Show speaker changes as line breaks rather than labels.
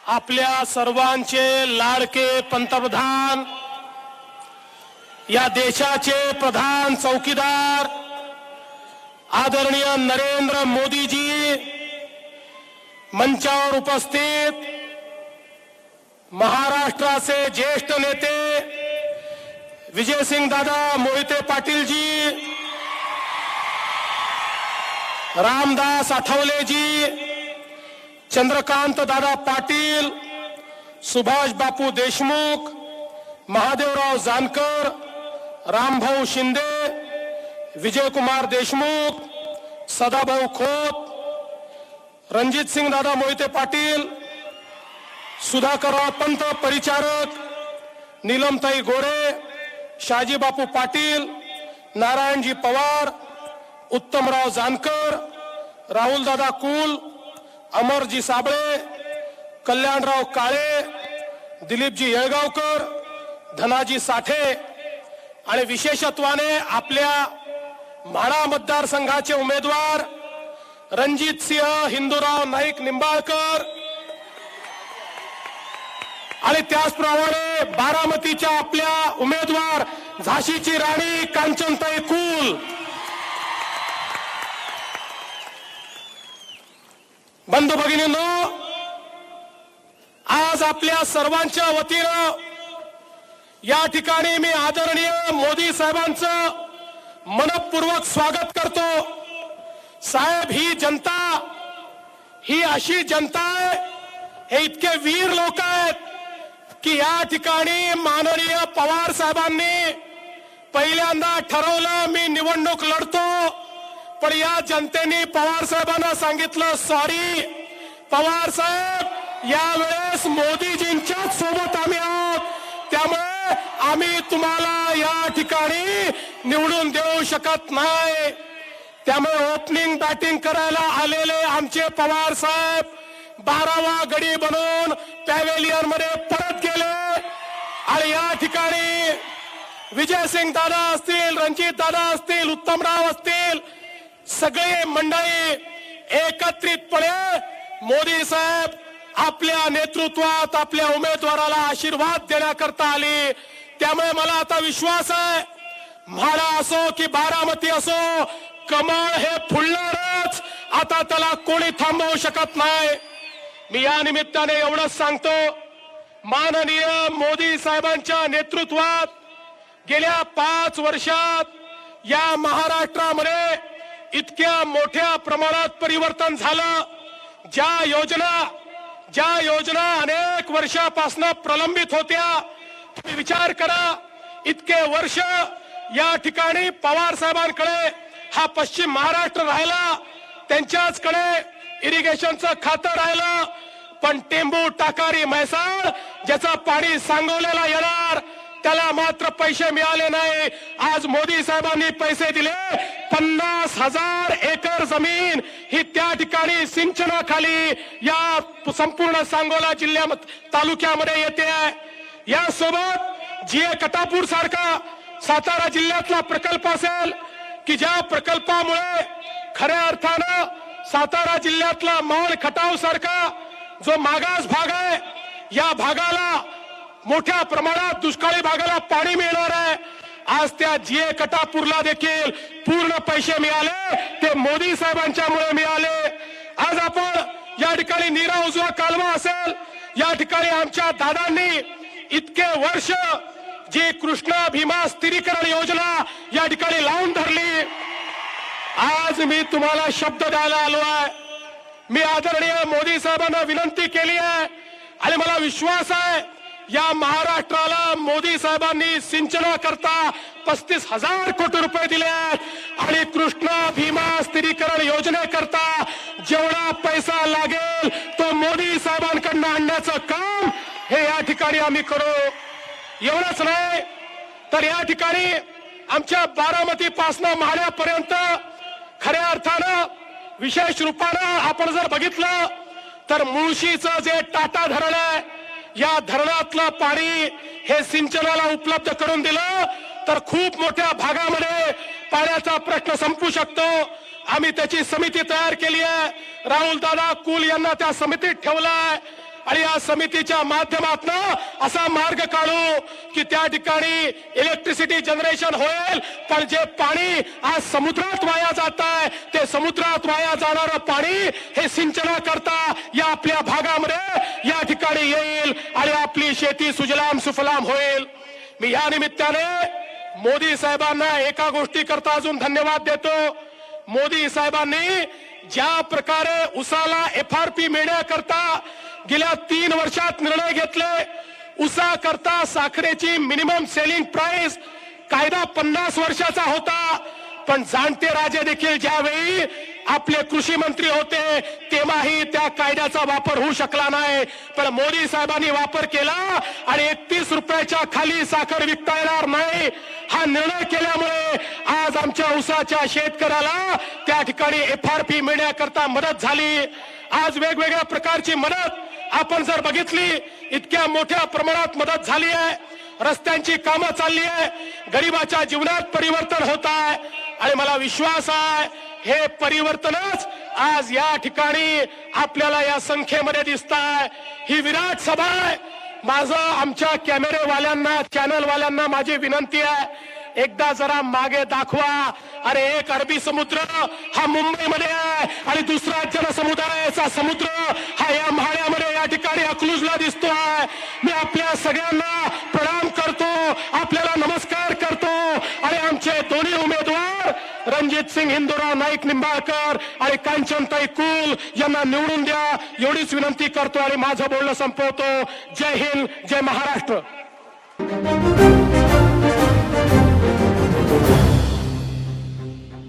आपल्या सर्वांचे लाडके पंतप्रधान, या देशाचे प्रधान चौकीदार आदरणीय नरेंद्र मोदीजी, मंचावर उपस्थित महाराष्ट्राचे ज्येष्ठ नेते विजयसिंग दादा मोहिते पाटील जी, रामदास आठवलेजी, चंद्रकांत दादा पाटील, सुभाष बापू देशमुख, महादेवराव जानकर, रामभाऊ शिंदे, विजयकुमार देशमुख, सदाभाऊ खोत, रणजित सिंग दादा मोहिते पाटील, सुधाकरराव पंत परिचारक, नीलमताई गोरे, शाजी बापू पाटील, नारायणजी पवार, उत्तमराव जानकर, राहुल दादा कुल, अमरजी साबळे, कल्याणराव काळे, दिलीपजी येळगावकर, धनाजी साठे आणि विशेषत्वाने आपल्या माढा मतदारसंघाचे उमेदवार रणजित सिंह हिंदूराव नाईक निंबाळकर आणि त्याचप्रमाणे बारामतीच्या आपल्या उमेदवार झाशीची राणी कांचनताई कुल, बंधू भगिनींनो, आज आपल्या सर्वांच्या वतीनं या ठिकाणी मी आदरणीय मोदी साहेबांचं मनपूर्वक स्वागत करतो। साहेब, ही जनता ही अशी जनता आहे, हे इतके वीर लोक आहेत की या ठिकाणी माननीय पवार साहेबांनी पहिल्यांदा ठरवलं मी निवडणूक लढतो, पण या जनतेने पवार साहेबांना सांगितलं सॉरी पवार साहेब, यावेळेस मोदीजींच्या सोबत आम्ही आहोत, त्यामुळे आम्ही तुम्हाला या ठिकाणी निवडून देऊ शकत नाही। त्यामुळे ओपनिंग बॅटिंग करायला आलेले आमचे पवार साहेब 12वा गडी बनवून पॅव्हेलियन मध्ये परत गेले आणि या ठिकाणी विजयसिंग दादा असतील, रणजित दादा असतील, उत्तमराव असतील, सगळे मंडळी एकत्रितपणे मोदी साहेब आपल्या नेतृत्वात आपल्या उमेदवाराला आशीर्वाद देण्याकरता आले। त्यामुळे मला आता विश्वास आहे, म्हाडा असो की बारामती असो, कमळ हे फुलणारच, आता त्याला कोणी थांबवू शकत नाही। मी या निमित्ताने एवढंच सांगतो, माननीय मोदी साहेबांच्या नेतृत्वात गेल्या 5 वर्षात या महाराष्ट्रामध्ये इतक्या मोठ्या प्रमाणात परिवर्तन झालं। ज्या योजना अनेक वर्षापासून प्रलंबित होत्या, तुम्ही विचार करा, इतके वर्ष या ठिकाणी पवार साहेबांकडे हा पश्चिम महाराष्ट्र राहिला, त्यांच्याचकडे इरिगेशनचं खातं राहिलं, पण टेंबू टाकारी म्हैसाळ ज्याचं पाणी सांगोल्याला येणार त्याला मात्र पैसे मिळाले नाही। आज मोदी साहेबांनी पैसे दिले, 50,000 एकर जमीन ही त्या ठिकाणी सिंचनाखाली या संपूर्ण सांगोला तालुक्यामध्ये येते। यासोबत जीए कटापूर सारखा सातारा जिल्ह्यातला प्रकल्प असेल की ज्या प्रकल्पामुळे खऱ्या अर्थानं सातारा जिल्ह्यातला माण खटाव सारखा जो मागास भाग आहे, या भागाला मोठ्या प्रमाणात दुष्काळी भागाला पाणी मिळणार आहे। आज त्या जीए कटापूरला देखील पूर्ण पैसे मिळाले, ते मोदी साहेबांच्यामुळे मिळाले। आज आपण या ठिकाणी नीरा उजवा कालवा असेल, या ठिकाणी आमच्या दादांनी इतके वर्ष जी कृष्णा भीमा स्थिरीकरण योजना या ठिकाणी लावून धरली। आज मी तुम्हाला शब्द द्यायला आलो आहे, मी आदरणीय मोदी साहेबांना विनंती केली आहे आणि मला विश्वास आहे या महाराष्ट्राला मोदी साहेबांनी सिंचनाकरता 35,000 कोटी रुपये दिले आहेत आणि कृष्णा भीमा स्थिरीकरण योजनेकरता जेवढा पैसा लागेल तो मोदी साहेबांकडून आणण्याचं काम हे या ठिकाणी आम्ही करू। एवढंच नाही तर या ठिकाणी आमच्या बारामती पासून म्हाड्यापर्यंत खऱ्या अर्थानं विशेष रूपानं आपण जर बघितलं तर मुळशीचं जे टाटा धरण आहे, या धरणातलं पाणी हे सिंचनाला उपलब्ध करून दिलं तर खूप मोठ्या भागामध्ये पाण्याचा प्रश्न संपू शकतो। आम्ही त्याची समिती तयार केली आहे, राहुल दादा कुल यांना त्या समितीत ठेवलाय आणि या समितीच्या माध्यमातून असा मार्ग काढू की त्या ठिकाणी इलेक्ट्रिसिटी जनरेशन होईल, पण जे पाणी आज समुद्रात वाया जात आहे ते समुद्रात वाया जाणारं पाणी हे सिंचनाकरता या आपल्या भागामध्ये या ठिकाणी येईल आणि आपली शेती सुजलाम सुफलाम होईल। मी या निमित्ताने मोदी साहेबांना एका गोष्टी करता अजून धन्यवाद देतो। मोदी साहेबांनी ज्या प्रकारे उसाला FRP मिळण्याकरता गेल्या 3 वर्षात निर्णय घेतले, उसा करता साखरेची मिनिमम सेलिंग प्राइस कायदा 50 वर्षाचा होता, पण जाणते राजे देखील ज्यावेळी आपले कृषी मंत्री होते तेव्हाही त्या कायद्याचा वापर होऊ शकला नाही, पण मोदी साहेबांनी वापर केला आणि 31 रुपयाच्या खाली साखर विकता येणार नाही हा निर्णय केल्यामुळे आज आमच्या उसाच्या शेतकऱ्याला त्या ठिकाणी FRP मिळण्याकरता मदत झाली। आज वेगवेगळ्या प्रकारची मदत आपण जर बघितली, इतक्या मोठ्या प्रमाणात मदत झाली आहे, रस्त्यांची कामं चालली आहे, गरिबाच्या जीवनात परिवर्तन होत आहे आणि मला विश्वास आहे हे परिवर्तनच आज या ठिकाणी आपल्याला या संख्येमध्ये दिसत आहे। ही विराट सभा आहे। माझं आमच्या कॅमेरेवाल्यांना चॅनलवाल्यांना माझी विनंती आहे, एकदा जरा मागे दाखवा। अरे एक अरबी समुद्र हा मुंबईमध्ये आहे आणि दुसरा जनसमुदायाचा समुद्र हा या म्हाड्यामध्ये या ठिकाणी अकलूजला दिसतोय। मी आपल्या सगळ्यांना प्रणाम करतो, आपल्याला नमस्कार करतो आणि आमचे दोन्ही उमेदवार रणजित सिंह हिंदुराव नाईक निंबाळकर आणि कांचनताई कुल यांना निवडून द्या एवढीच विनंती करतो आणि माझं बोलणं संपवतो। जय हिंद, जय महाराष्ट्र।